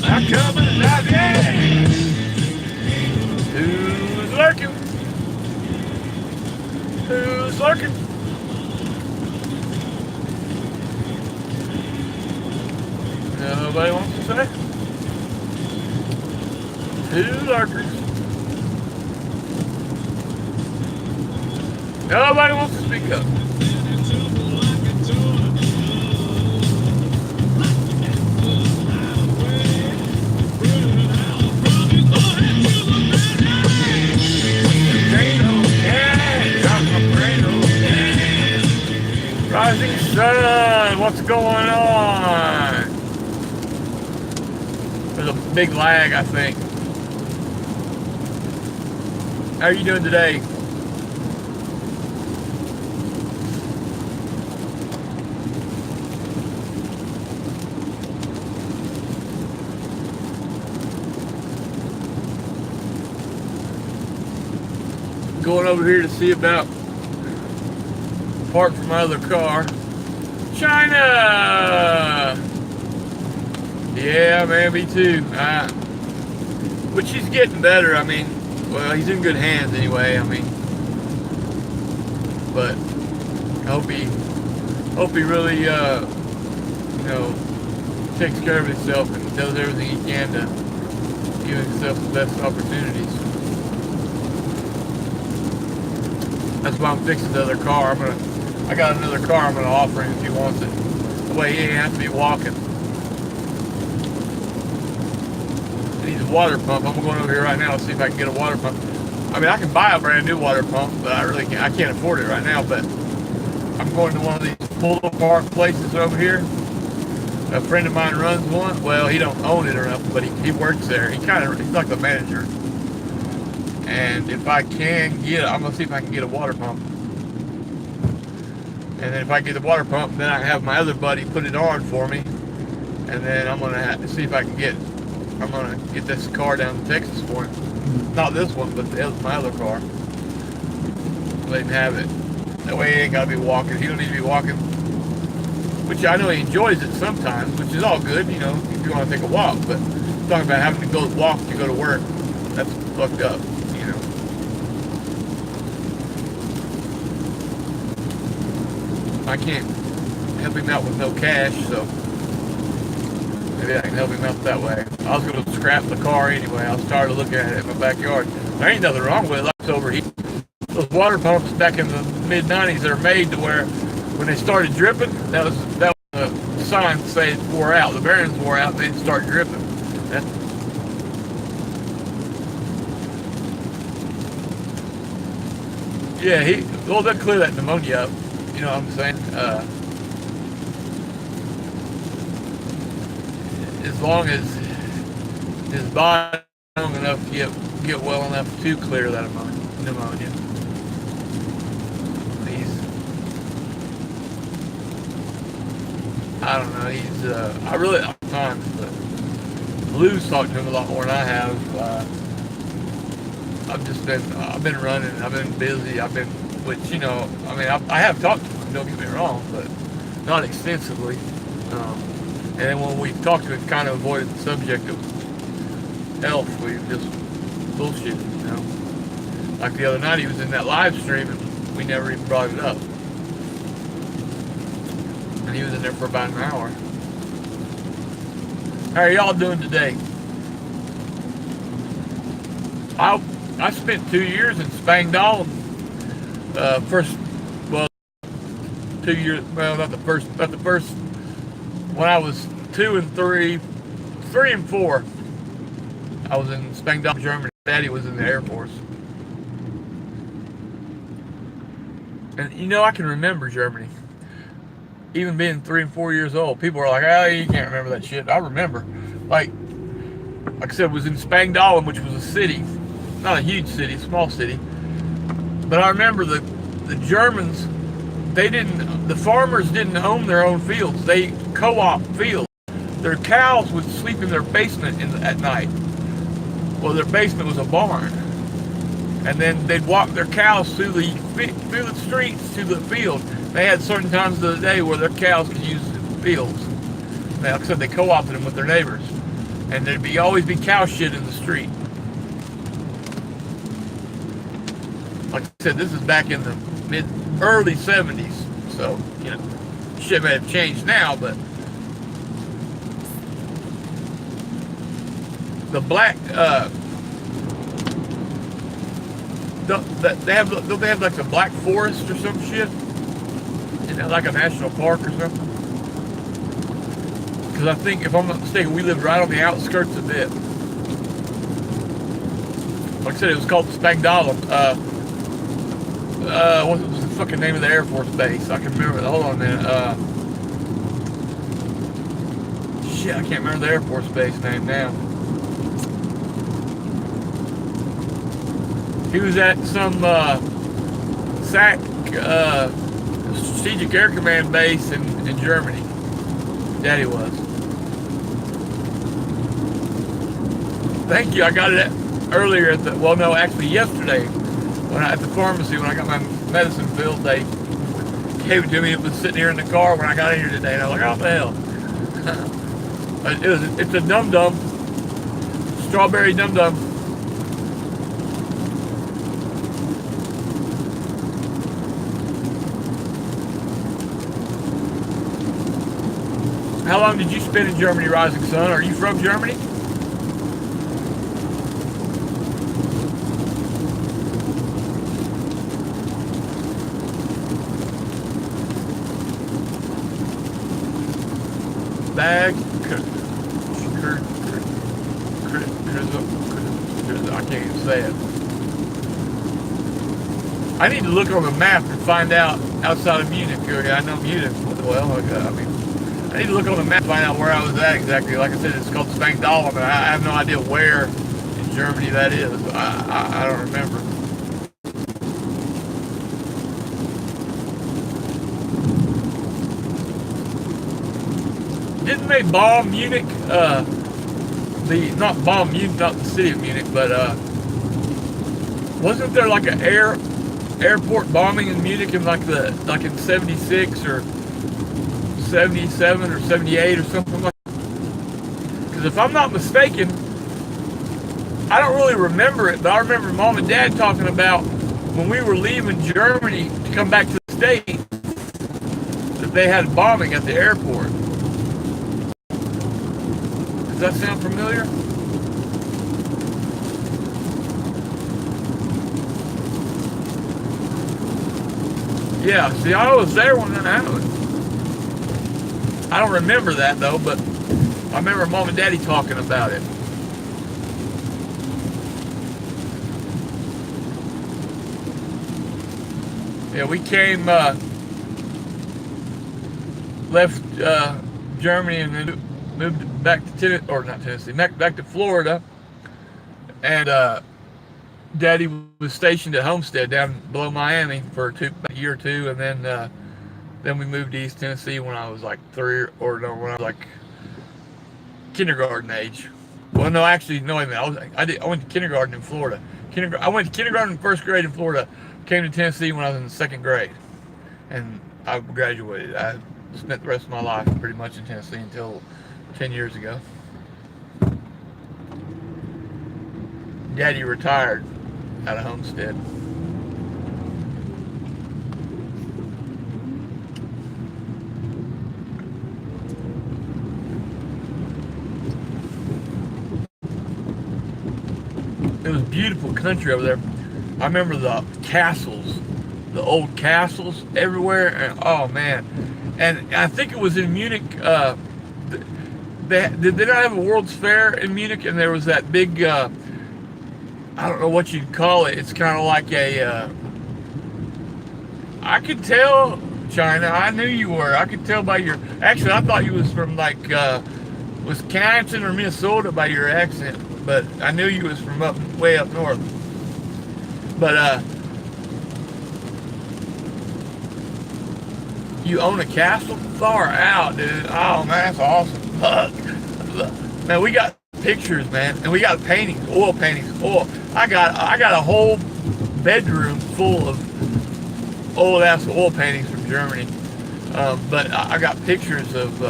I'm coming alive, yeah. Who's lurking? Who's lurking? Nobody wants to say? Who's lurkers? Nobody wants to speak up. Rising sun, what's going on? There's a big lag, I think. How are you doing today? Going over here to see about parts for my other car. China! Yeah, man, me too. But she's getting better. I mean, well, he's in good hands anyway. I mean, but I hope he really, takes care of himself and does everything he can to give himself the best opportunities. That's why I'm fixing the other car. I got another car I'm gonna offer him if he wants it. The way he ain't have to be walking. He needs a water pump. I'm going over here right now to see if I can get a water pump. I mean, I can buy a brand new water pump, but I can't afford it right now. But I'm going to one of these pull-apart places over here. A friend of mine runs one. Well, he don't own it or nothing, but he works there. He's like the manager. And if I can get, I'm gonna see if I can get a water pump. And then if I get the water pump, then I can have my other buddy put it on for me. And then I'm gonna have to see if I'm gonna get this car down to Texas for him. Not this one, but my other car. Let him have it. That way he ain't gotta be walking. He don't need to be walking. Which I know he enjoys it sometimes, which is all good, if you want to take a walk. But talking about having to go walk to go to work, that's fucked up. I can't help him out with no cash, so maybe I can help him out that way. I was going to scrap the car anyway. I started looking at it in my backyard. There ain't nothing wrong with it. Like it's overheating. Those water pumps back in the mid-90s that are made to where when they started dripping, that was a sign to say it wore out. The bearings wore out, they'd start dripping. They'll clear that pneumonia up. You know what I'm saying? As long as his body is strong enough to get well enough to clear that pneumonia. I don't know. I really don't have time, but Lou's talked to him a lot more than I have. I've been running. I've been busy. I have talked to him. Don't get me wrong, but not extensively. And then when we talked to him, kind of avoided the subject of health. We just bullshit, Like the other night, he was in that live stream, and we never even brought it up. And he was in there for about an hour. How are y'all doing today? I spent 2 years in Spangdahl. 2 years. Well, not the first. When I was 2 and 3 and 4, I was in Spangdahl, Germany. Daddy was in the Air Force. And I can remember Germany. Even being 3 and 4 years old, people were like, "Oh, you can't remember that shit." I remember. Like I said, was in Spangdahl, which was a city, not a huge city, a small city. But I remember the Germans. The farmers didn't own their own fields. They co-op fields. Their cows would sleep in their basement at night. Well, their basement was a barn. And then they'd walk their cows through the streets to the field. They had certain times of the day where their cows could use the fields. like I said, they co-opted them with their neighbors, and there'd always be cow shit in the street. Like I said, this is back in the early 70s, so shit may have changed now, but the black don't they have like the Black Forest or some shit? Isn't that like a national park or something? Because I think, if I'm not mistaken, we lived right on the outskirts of it. Like I said, it was called Spangdahlem. What was the fucking name of the Air Force base? I can remember it. Hold on a minute. Shit, I can't remember the Air Force base name now. He was at some SAC Strategic Air Command base in Germany. Daddy was. Thank you. I got it earlier at the, well, no, actually yesterday at the pharmacy when I got my medicine filled. They gave it to me. It was sitting here in the car when I got in here today, and I was like, "Oh the hell!" It's a Dum Dum, strawberry Dum Dum. How long did you spend in Germany, Rising Sun? Are you from Germany? Bag, I can't even say it. I need to look on the map and find out outside of Munich. I know Munich well. I need to look on the map and find out where I was at exactly. Like I said, it's called Spangdahlem, and I have no idea where in Germany that is. I don't remember. Didn't they bomb Munich? Not bomb Munich, not the city of Munich, but wasn't there like an airport bombing in Munich in like in '76 or '77 or '78 or something like that? Because if I'm not mistaken, I don't really remember it, but I remember Mom and Dad talking about when we were leaving Germany to come back to the States that they had bombing at the airport. Does that sound familiar? Yeah, see, I was there when that happened. I don't remember that though, but I remember Mom and Daddy talking about it. Yeah, we came, left Germany and then moved back to back to Florida, and Daddy was stationed at Homestead down below Miami for a year or two, and then we moved to East Tennessee when I was like when I was like kindergarten age. Well, no, actually, no, wait a minute. I went to kindergarten in Florida. I went to kindergarten in first grade in Florida. Came to Tennessee when I was in the second grade, and I graduated. I spent the rest of my life pretty much in Tennessee until 10 years ago. Daddy retired out of Homestead. It was beautiful country over there. I remember the castles, the old castles everywhere, and oh man. And I think it was in Munich, did they not have a World's Fair in Munich? And there was that big, I don't know what you'd call it. It's kind of like I could tell, China, I knew you were. I could tell by actually I thought you was from like, Wisconsin or Minnesota by your accent. But I knew you was from way up north. But, you own a castle? Far out, dude. Oh, man, that's awesome. Fuck. Man, we got pictures, man. And we got paintings, oil paintings. I got a whole bedroom full of old-ass oil paintings from Germany. But I got pictures of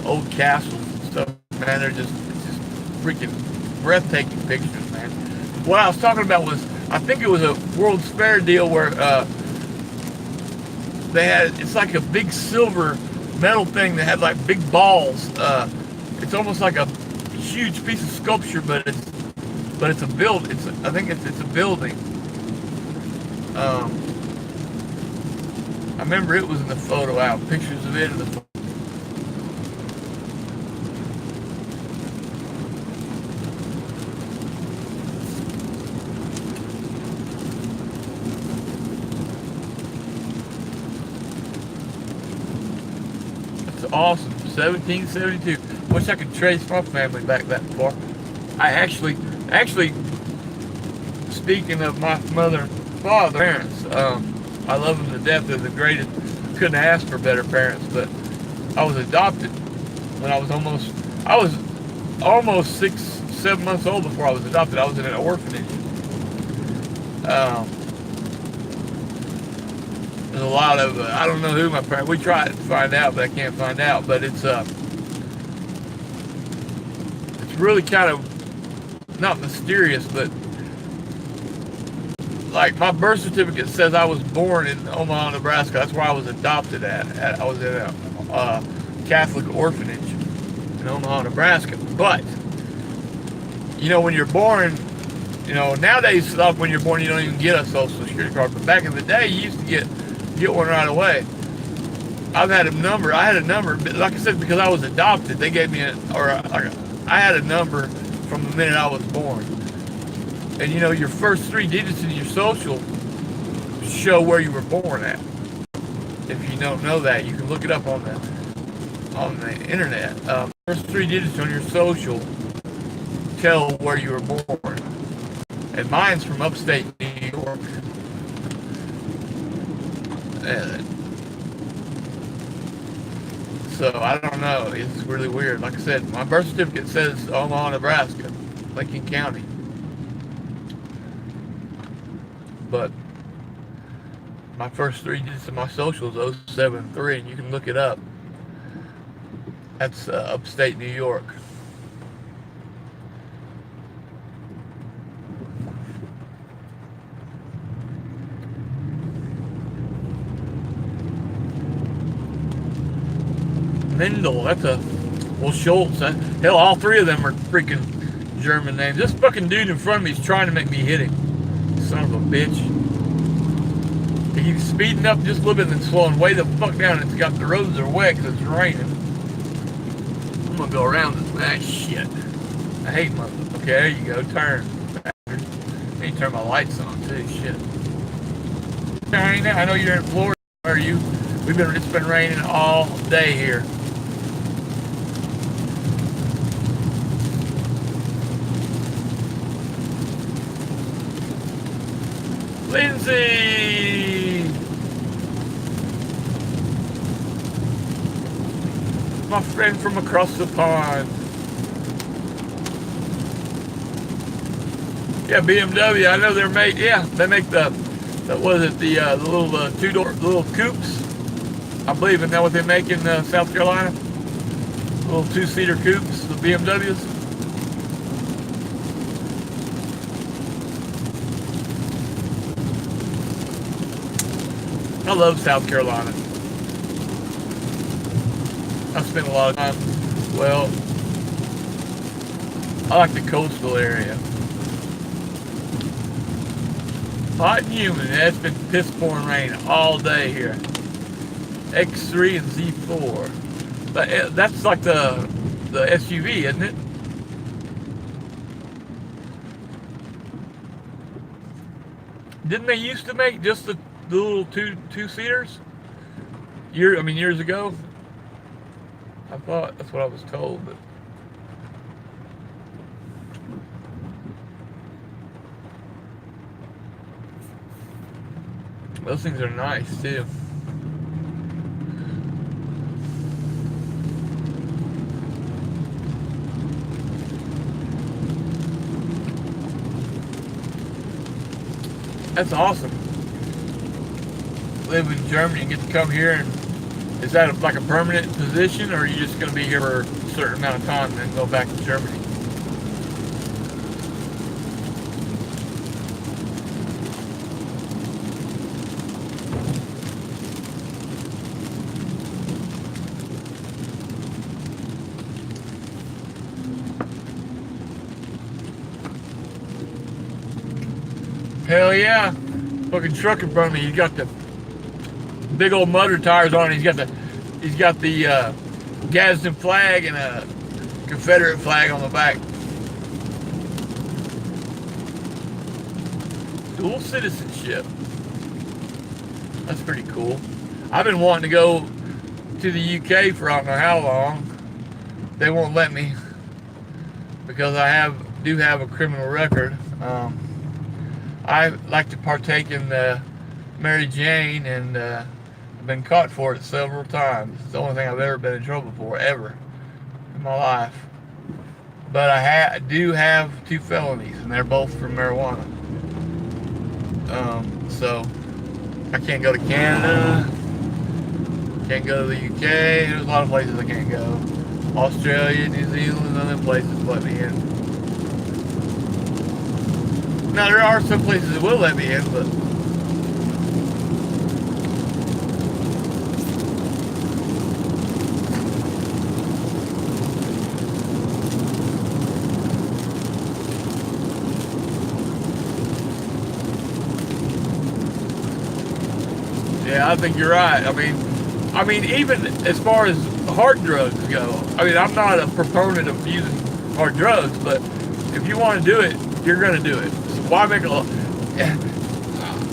old castles and stuff. Man, they're just it's just freaking breathtaking pictures, man. What I was talking about was I think it was a World's Fair deal where they had it's like a big silver metal thing that had like big balls. It's almost like a huge piece of sculpture, but it's a build. I think it's a building. I remember it was in the photo out. Pictures of it in the photo. That's awesome. 1772. Wish I could trace my family back that far. I actually, speaking of my mother and father, parents, I love them to death. They're the greatest. Couldn't ask for better parents. But I was adopted when I was almost 6, 7 months old before I was adopted. I was in an orphanage. There's a lot of I don't know who my parents. We tried to find out, but I can't find out. But it's really kind of not mysterious, but like my birth certificate says I was born in Omaha, Nebraska. That's where I was adopted at. I was in a Catholic orphanage in Omaha, Nebraska. But you know, when you're born, you know, nowadays when you're born you don't even get a social security card. But back in the day, you used to get one right away. I had a number, like I said, because I was adopted. They gave me I had a number from the minute I was born. And you know, your first 3 digits in your social show where you were born at. If you don't know that, you can look it up on the internet. First 3 digits on your social tell where you were born. And mine's from upstate New York. So I don't know. It's really weird. Like I said, my birth certificate says Omaha, Nebraska, Lincoln County. But my first 3 digits of my social is 073, and you can look it up. That's upstate New York. Mendel, Schultz. Hell, all 3 of them are freaking German names. This fucking dude in front of me is trying to make me hit him. Son of a bitch. He's speeding up just a little bit and then slowing way the fuck down. The roads are wet because it's raining. I'm gonna go around this shit. I hate motherfuckers. Okay, there you go. Turn. I need to turn my lights on too. Shit. I know you're in Florida. Where are you? It's been raining all day here. Lindsay! My friend from across the pond. Yeah, BMW. I know they make the little 2-door little coupes. I believe, isn't that what they make in South Carolina? Little 2-seater coupes, the BMWs. I love South Carolina. I've spent a lot of time. Well, I like the coastal area. Hot and humid. It's been piss pouring rain all day here. X3 and Z4. But that's like the SUV, isn't it? Didn't they used to make just the little two-seaters? Years ago? I thought that's what I was told, but those things are nice too. That's awesome. Live in Germany and get to come here and Is that like a permanent position, or are you just going to be here for a certain amount of time and then go back to Germany? Hell yeah. Fucking truck in front of me. He's got the big old mudder tires on it. He's got the Gadsden flag and a Confederate flag on the back. Dual citizenship. That's pretty cool. I've been wanting to go to the UK for I don't know how long. They won't let me because I do have a criminal record. I like to partake in the Mary Jane, and I've been caught for it several times. It's the only thing I've ever been in trouble for, ever, in my life. But I do have 2 felonies, and they're both for marijuana. So I can't go to Canada, can't go to the UK. There's a lot of places I can't go. Australia, New Zealand, other places let me in. Now, there are some places that will let me in, but yeah, I think you're right. I mean, even as far as hard drugs go, I mean, I'm not a proponent of using hard drugs, but if you want to do it, you're going to do it. Why make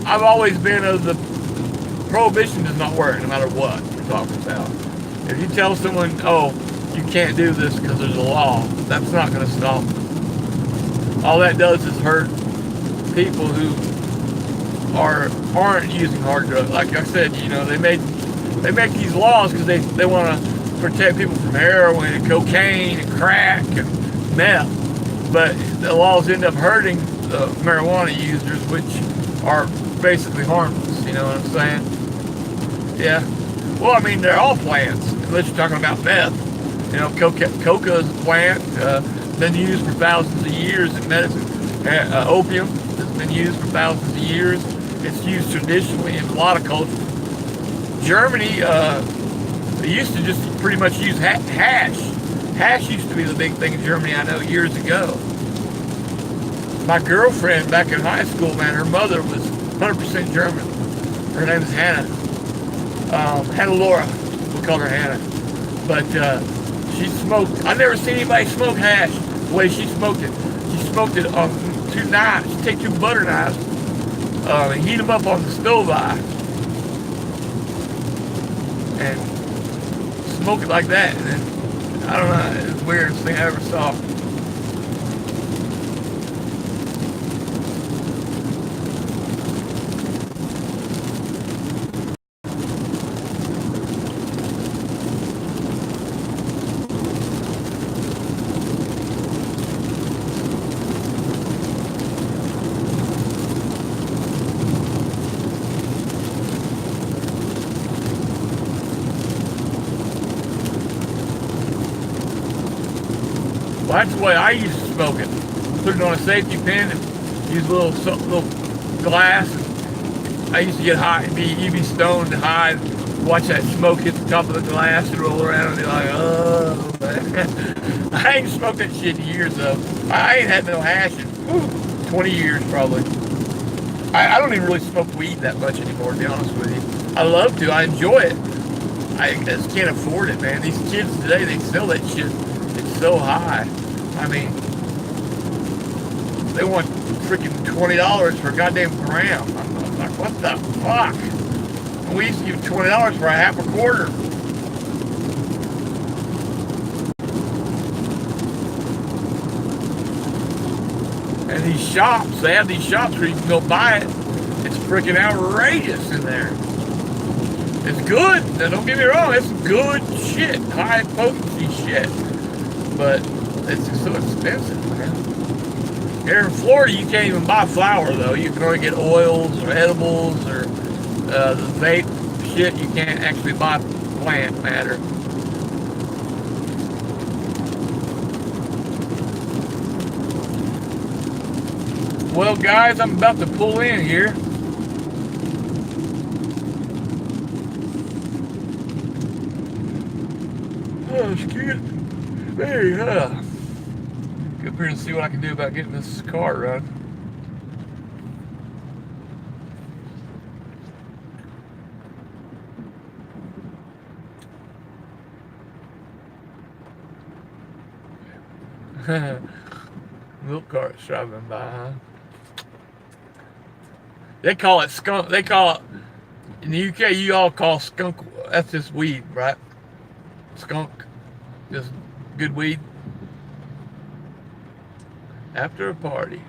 I've always been of the prohibition does not work no matter what you're talking about. If you tell someone, oh, you can't do this because there's a law, that's not going to stop them. All that does is hurt people who aren't using hard drugs. Like I said, you know, they make these laws because they want to protect people from heroin and cocaine and crack and meth. But the laws end up hurting the marijuana users, which are basically harmless. You know what I'm saying? Yeah. Well, I mean, they're all plants, unless you're talking about meth. You know, coca is a plant, been used for thousands of years in medicine. Opium has been used for thousands of years. It's used traditionally in a lot of cultures. Germany, they used to just pretty much use hash. Hash used to be the big thing in Germany, I know, years ago. My girlfriend back in high school, man, her mother was 100% German. Her name is Hannah. Hannah Laura, we call her Hannah. But she smoked, I've never seen anybody smoke hash the way she smoked it. She smoked it on 2 knives. She'd take 2 butter knives and heat them up on the stove eye. And smoke it like that. And then, I don't know, it's the weirdest thing I ever saw. Well, that's the way I used to smoke it. Put it on a safety pin and use a little glass. I used to get high, you'd be stoned high, watch that smoke hit the top of the glass and roll around and be like, oh, man. I ain't smoked that shit in years though. I ain't had no hash in 20 years probably. I don't even really smoke weed that much anymore, to be honest with you. I love to, I enjoy it. I just can't afford it, man. These kids today, they sell that shit. It's so high. I mean, they want freaking $20 for a goddamn gram. I'm like, what the fuck? And we used to give $20 for a half a quarter. And these shops, they have these shops where you can go buy it. It's freaking outrageous in there. It's good. Now, don't get me wrong, it's good shit, high potency shit. But it's just so expensive, man. Here in Florida, you can't even buy flour, though. You can only get oils or edibles or the vape shit. You can't actually buy plant matter. Well, guys, I'm about to pull in here. Oh, shit. Hey, get up here and see what I can do about getting this car run. Milk cart's driving by, huh? They call it skunk. They call it, in the UK, you all call skunk, that's just weed, right? Skunk, just good weed. After a party.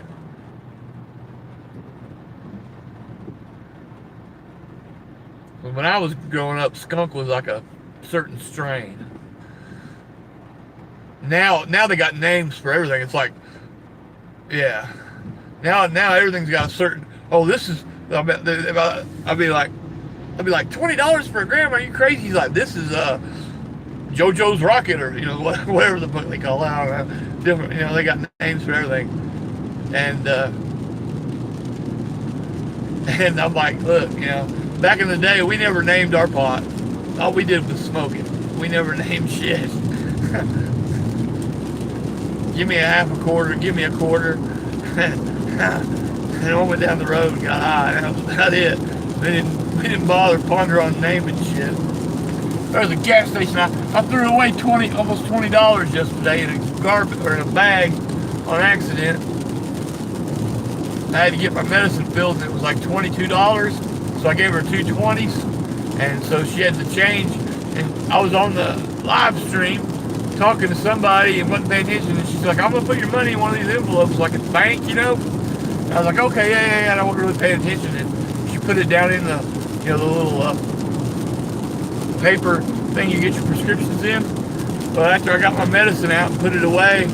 When I was growing up, skunk was like a certain strain. Now they got names for everything. It's like, yeah. Now everything's got a certain. Oh, this is. I'll be like $20 for a gram. Are you crazy? He's like, this is JoJo's Rocket, or whatever the fuck they call it. I don't know. Different. They got names for everything. And I'm like, look, back in the day, we never named our pot. All we did was smoke it. We never named shit. Give me a half a quarter, give me a quarter. And I went down the road and got high. That was about it. We didn't bother ponder on naming shit. There was a gas station. I threw away almost $20 yesterday in a garbage or in a bag on accident. I had to get my medicine filled and it was like $22. So I gave her 2 20s, and so she had to change. And I was on the live stream talking to somebody and wasn't paying attention, and she's like, I'm gonna put your money in one of these envelopes like at the bank, And I was like, okay, yeah, and I wasn't really paying attention, and she put it down in the the little paper thing you get your prescriptions in. But after I got my medicine out and put it away,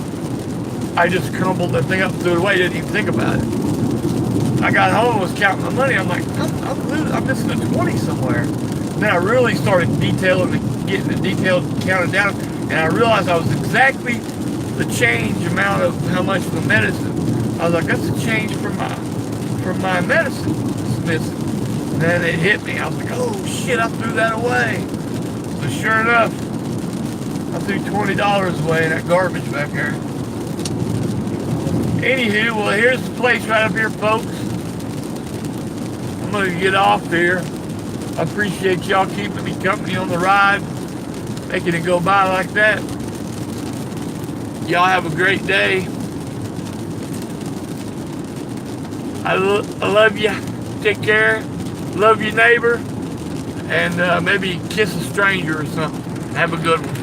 I just crumbled the thing up and threw it away, didn't even think about it. I got home and was counting my money. I'm like, I'm missing a 20 somewhere. And then I really started getting the detailed counted down, and I realized I was exactly the change amount of how much of the medicine. I was like, that's a change from my medicine that's missing. And then it hit me. I was like, oh shit, I threw that away. So sure enough, I threw $20 away in that garbage back there. Anywho, well, here's the place right up here, folks. I'm gonna get off here. I appreciate y'all keeping me company on the ride, making it go by like that. Y'all have a great day. I love you. Take care. Love your neighbor. And maybe kiss a stranger or something. Have a good one.